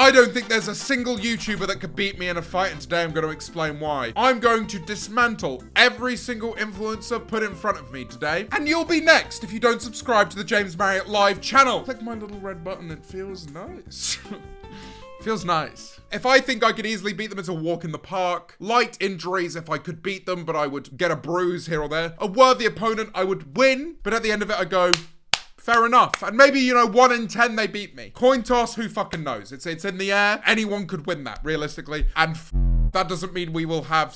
I don't think there's a single YouTuber that could beat me in a fight, and today I'm going to explain why. I'm going to dismantle every single influencer put in front of me today, and you'll be next if you don't subscribe to the James Marriott live channel. Click my little red button, it feels nice. Feels nice. If I think I could easily beat them, it's a walk in the park. Light injuries if I could beat them, but I would get a bruise here or there. A worthy opponent, I would win, but at the end of it, I go, fair enough. And maybe, you know, 1 in 10, they beat me. Coin toss, who fucking knows? It's in the air. Anyone could win that, realistically. And that doesn't mean we will have...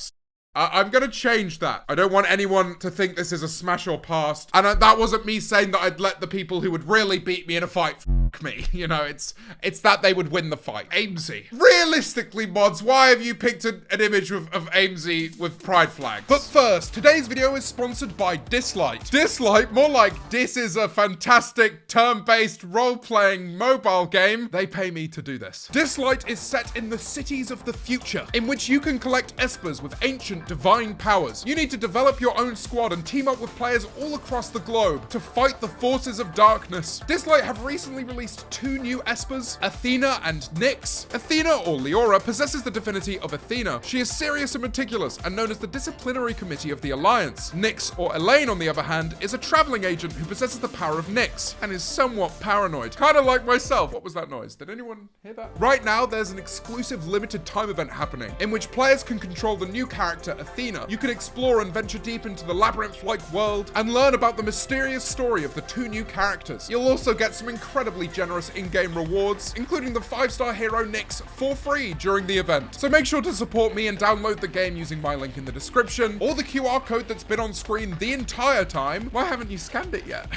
I'm gonna change that. I don't want anyone to think this is a smash or pass. And that wasn't me saying that I'd let the people who would really beat me in a fight me. You know, it's that they would win the fight. Amesy. Realistically, mods, why have you picked an image of Amesy with pride flags? But first, today's video is sponsored by Dislight. Dislight, more like this is a fantastic turn-based role-playing mobile game. They pay me to do this. Dislight is set in the cities of the future, in which you can collect espers with ancient divine powers. You need to develop your own squad and team up with players all across the globe to fight the forces of darkness. Dislight have recently released 2 new espers, Athena and Nyx. Athena, or Leora, possesses the divinity of Athena. She is serious and meticulous and known as the disciplinary committee of the Alliance. Nyx, or Elaine, on the other hand, is a traveling agent who possesses the power of Nyx and is somewhat paranoid. Kind of like myself. What was that noise? Did anyone hear that? Right now, there's an exclusive limited time event happening in which players can control the new character Athena. You can explore and venture deep into the labyrinth-like world and learn about the mysterious story of the 2 new characters. You'll also get some incredibly generous in-game rewards, including the 5-star hero Nyx for free during the event. So make sure to support me and download the game using my link in the description or the QR code that's been on screen the entire time. Why haven't you scanned it yet?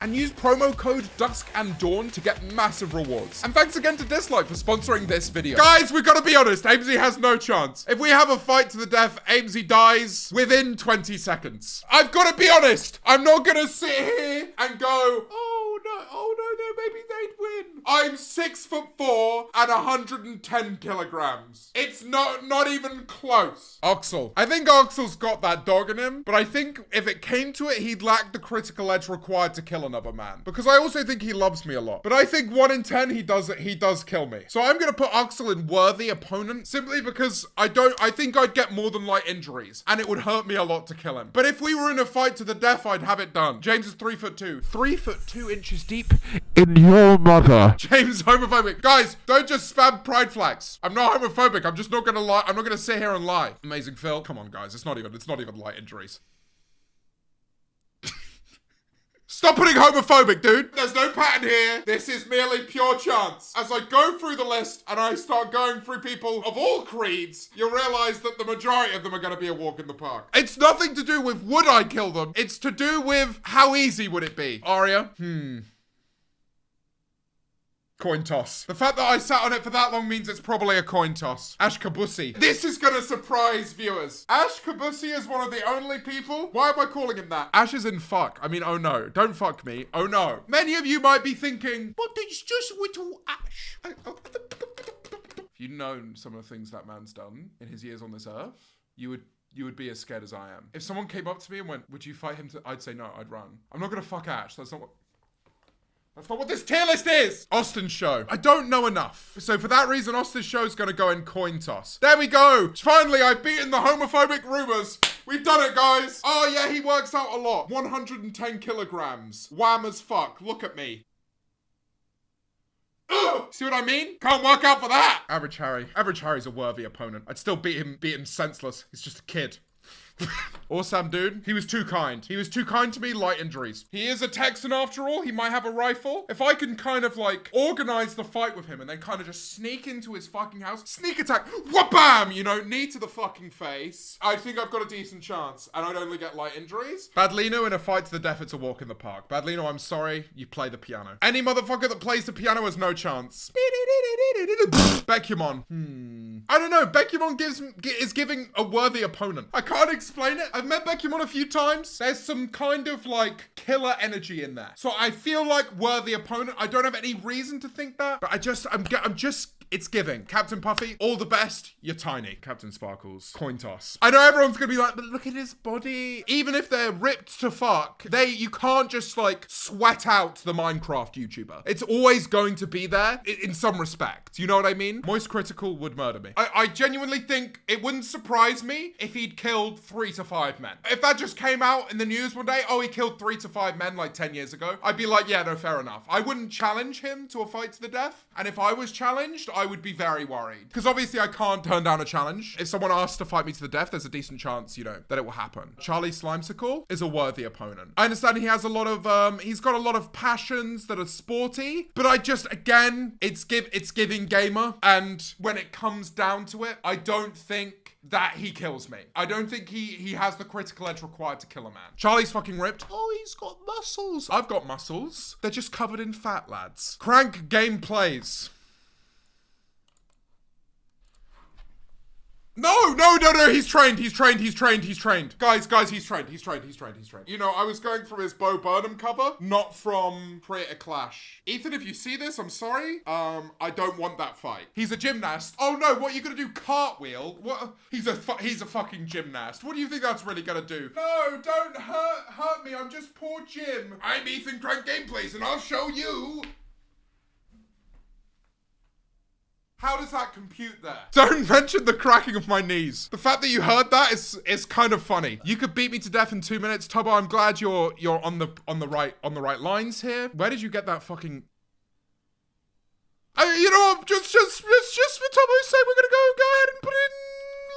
And use promo code Dusk and Dawn to get massive rewards. And thanks again to Dislight for sponsoring this video. Guys, we've got to be honest, Amesy has no chance. If we have a fight to the death, Amesy dies within 20 seconds. I've got to be honest. I'm not gonna sit here and go, oh no, maybe they'd win. I'm 6'4" and 110 kilograms. It's not even close. Oxel. I think Oxel's got that dog in him, but I think if it came to it, he'd lack the critical edge required to kill another man. Because I also think he loves me a lot. But I think 1 in 10, he does kill me. So I'm gonna put Oxel in worthy opponent simply because I think I'd get more than light injuries and it would hurt me a lot to kill him. But if we were in a fight to the death, I'd have it done. James is 3'2". 3'2" deep in your mother. James homophobic. Guys, don't just spam pride flags. I'm not homophobic. I'm just not gonna lie. I'm not gonna sit here and lie. Amazing Phil. Come on, guys. It's not even light injuries. Stop putting homophobic, dude. There's no pattern here. This is merely pure chance. As I go through the list and I start going through people of all creeds, you'll realize that the majority of them are going to be a walk in the park. It's nothing to do with would I kill them. It's to do with how easy would it be. Arya? Coin toss. The fact that I sat on it for that long means it's probably a coin toss. Ash Kabusi. This is gonna surprise viewers. Ash Kabusi is one of the only people. Why am I calling him that? Ash is in fuck. I mean, oh no. Don't fuck me. Oh no. Many of you might be thinking, but it's just little Ash. If you'd known some of the things that man's done in his years on this earth, you would be as scared as I am. If someone came up to me and went, would you fight him I'd say no, I'd run. I'm not gonna fuck Ash. That's not what this tier list is. Austin's show. I don't know enough. So for that reason, Austin's show is going to go in coin toss. There we go. Finally, I've beaten the homophobic rumors. We've done it, guys. Oh yeah, he works out a lot. 110 kilograms. Wham as fuck. Look at me. Ugh! See what I mean? Can't work out for that. Average Harry. Average Harry's a worthy opponent. I'd still beat him senseless. He's just a kid. Awesome, dude. He was too kind. He was too kind to me. Light injuries. He is a Texan after all. He might have a rifle. If I can kind of like organize the fight with him and then kind of just sneak into his fucking house, sneak attack, wha-bam, you know, knee to the fucking face, I think I've got a decent chance and I'd only get light injuries. Badlino, in a fight to the death, it's a walk in the park. Badlino, I'm sorry. You play the piano. Any motherfucker that plays the piano has no chance. Bekyamon. I don't know. Bekyamon is giving a worthy opponent. I can't explain it. I've met Bekyamon a few times. There's some kind of like killer energy in there. So I feel like worthy opponent. I don't have any reason to think that, but I'm just It's giving. Captain Puffy, all the best. You're tiny. Captain Sparkles, coin toss. I know everyone's gonna be like, but look at his body. Even if they're ripped to fuck, you can't just like sweat out the Minecraft YouTuber. It's always going to be there in some respect. You know what I mean? Moist Critical would murder me. I genuinely think it wouldn't surprise me if he'd killed 3 to 5 men. If that just came out in the news one day, oh, he killed 3 to 5 men like 10 years ago, I'd be like, yeah, no, fair enough. I wouldn't challenge him to a fight to the death. And if I was challenged, I would be very worried. Because obviously I can't turn down a challenge. If someone asks to fight me to the death, there's a decent chance, you know, that it will happen. Charlie Slimesicle is a worthy opponent. I understand he has a lot of, he's got a lot of passions that are sporty, but I just, again, it's giving gamer. And when it comes down to it, I don't think that he kills me. I don't think he has the critical edge required to kill a man. Charlie's fucking ripped. Oh, he's got muscles. I've got muscles. They're just covered in fat, lads. Crank gameplays. No, he's trained. Guys, he's trained. You know, I was going from his Bo Burnham cover, not from Create a Clash. Ethan, if you see this, I'm sorry. I don't want that fight. He's a gymnast. Oh no, what are you gonna do, cartwheel? What? He's a fucking gymnast. What do you think that's really gonna do? No, don't hurt me, I'm just poor Jim. I'm Ethan Crank Gameplays and I'll show you. How does that compute there? Don't mention the cracking of my knees. The fact that you heard that is kind of funny. You could beat me to death in 2 minutes. Tubbo, I'm glad you're on the right lines here. Where did you get that fucking... you know what, just for Tubbo's sake, we're gonna go ahead and put in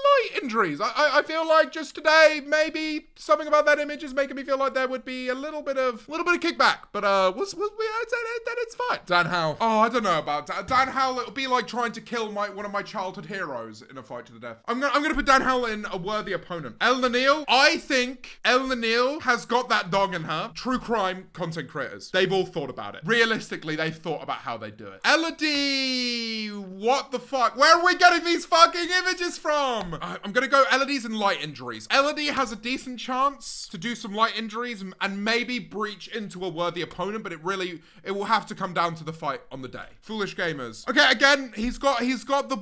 light injuries. I feel like just today, maybe something about that image is making me feel like there would be a little bit of kickback. But I'd say that it's fine. Dan Howell. Oh, I don't know about Dan Howell. It'll be like trying to kill one of my childhood heroes in a fight to the death. I'm gonna put Dan Howell in a worthy opponent. El Nanil. I think El Nanil has got that dog in her. True crime content creators. They've all thought about it. Realistically, they've thought about how they do it. Elodie. What the fuck? Where are we getting these fucking images from? I'm gonna go Elodie's and light injuries. Elodie has a decent chance to do some light injuries and maybe breach into a worthy opponent, but it will have to come down to the fight on the day. Foolish gamers. Okay, again, he's got the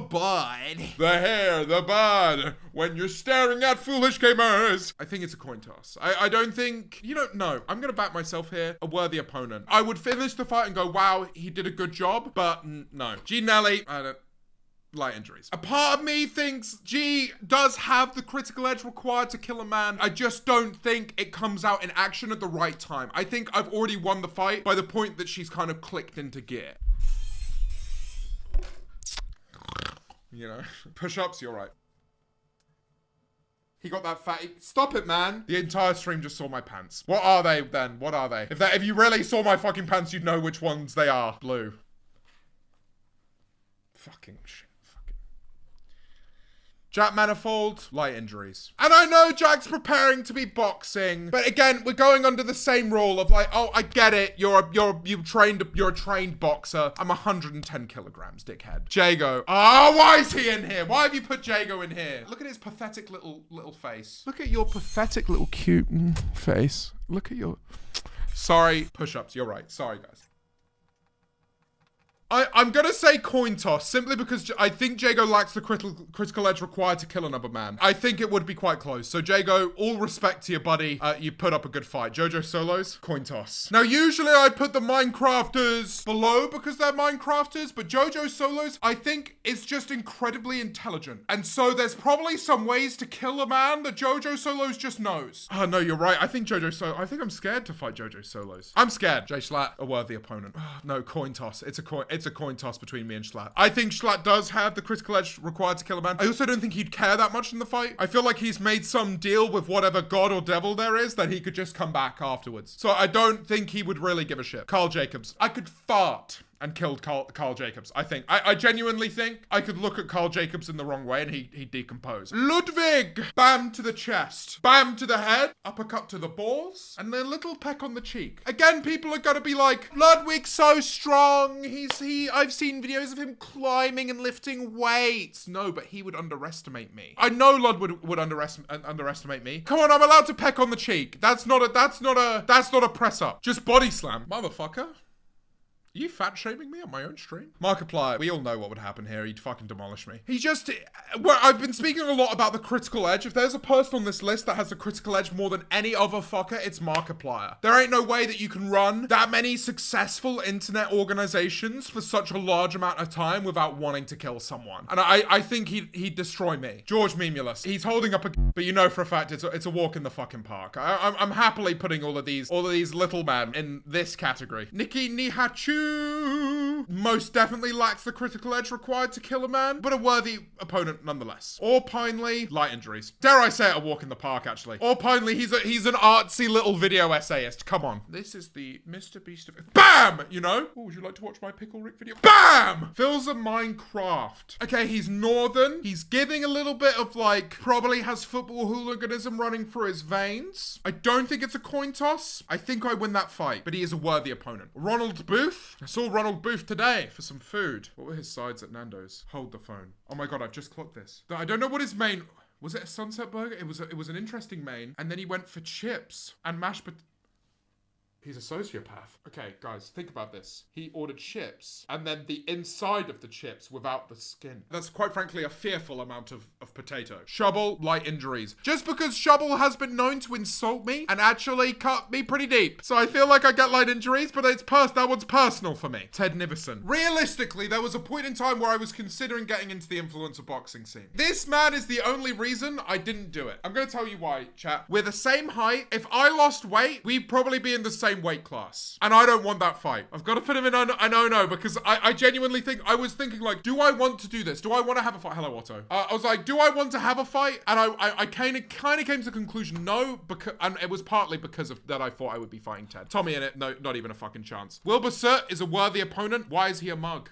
bud. The hair, the bud. When you're staring at foolish gamers. I think it's a coin toss. I don't think, no, I'm gonna back myself here. A worthy opponent. I would finish the fight and go, wow, he did a good job, but no. G Nelly, I don't. Light injuries. A part of me thinks G does have the critical edge required to kill a man. I just don't think it comes out in action at the right time. I think I've already won the fight by the point that she's kind of clicked into gear. You know, push-ups, you're right. He got that fatty. Stop it, man. The entire stream just saw my pants. What are they then? What are they? If you really saw my fucking pants, you'd know which ones they are. Blue. Fucking shit. Jack Manifold, light injuries. And I know Jack's preparing to be boxing, but again, we're going under the same rule of like, oh, I get it. You're a trained boxer. I'm 110 kilograms, dickhead. Jago. Oh, why is he in here? Why have you put Jago in here? Look at his pathetic little face. Look at your pathetic little cute face. Look at your... Sorry, push-ups. You're right. Sorry, guys. I'm gonna say coin toss, simply because I think Jago lacks the critical edge required to kill another man. I think it would be quite close. So Jago, all respect to your buddy. You put up a good fight. Jojo Solos, coin toss. Now, usually I'd put the Minecrafters below because they're Minecrafters, but Jojo Solos, I think, is just incredibly intelligent. And so there's probably some ways to kill a man that Jojo Solos just knows. Oh, no, you're right. I think I'm scared to fight Jojo Solos. I'm scared. Jay Schlatt, a worthy opponent. Oh, no, coin toss. It's a coin toss between me and Schlatt. I think Schlatt does have the critical edge required to kill a man. I also don't think he'd care that much in the fight. I feel like he's made some deal with whatever god or devil there is that he could just come back afterwards. So I don't think he would really give a shit. Carl Jacobs. I could fart and killed Carl Jacobs. I think. I genuinely think I could look at Carl Jacobs in the wrong way and he'd decompose. Ludwig! Bam to the chest. Bam to the head. Uppercut to the balls. And a little peck on the cheek. Again, people are gonna be like, Ludwig's so strong. I've seen videos of him climbing and lifting weights. No, but he would underestimate me. I know Ludwig would underestimate me. Come on, I'm allowed to peck on the cheek. That's not a press up. Just body slam. Motherfucker. Are you fat shaming me on my own stream? Markiplier, we all know what would happen here. He'd fucking demolish me. He just, well, I've been speaking a lot about the critical edge. If there's a person on this list that has the critical edge more than any other fucker, it's Markiplier. There ain't no way that you can run that many successful internet organizations for such a large amount of time without wanting to kill someone. And I think he'd destroy me. George Memulus, he's holding up a, but you know for a fact it's a walk in the fucking park. I'm happily putting all of these little men in this category. Nikki Nihachu most definitely lacks the critical edge required to kill a man, but a worthy opponent nonetheless. Or Pinely, light injuries. Dare I say it, a walk in the park actually. Or Pinely, he's an artsy little video essayist. Come on. This is the Mr. Beast of... BAM! You know? Oh, would you like to watch my Pickle Rick video? BAM! Phil's a Minecraft. Okay, he's northern. He's giving a little bit of like, probably has football hooliganism running through his veins. I don't think it's a coin toss. I think I win that fight, but he is a worthy opponent. Ronald Booth. I saw Ronald Booth today for some food. What were his sides at Nando's? Hold the phone. Oh my God, I've just clocked this. I don't know what his main... Was it a sunset burger? It was an interesting main. And then he went for chips and mashed potatoes. He's a sociopath. Okay, guys, think about this. He ordered chips and then the inside of the chips without the skin. That's quite frankly a fearful amount of potato. Shubble, light injuries. Just because Shubble has been known to insult me and actually cut me pretty deep. So I feel like I get light injuries, but that one's personal for me. Ted Nivison. Realistically, there was a point in time where I was considering getting into the influencer boxing scene. This man is the only reason I didn't do it. I'm gonna tell you why, chat. We're the same height. If I lost weight, we'd probably be in the same weight class. And I don't want that fight. I've got to put him in an oh-no because I genuinely think, I was thinking like, do I want to do this? Do I want to have a fight? Hello, Otto. I was like, do I want to have a fight? And I kind of came to the conclusion, no, and it was partly because of that I thought I would be fighting Ted. Tommy in it, no, not even a fucking chance. Will Bassett is a worthy opponent. Why is he a mug?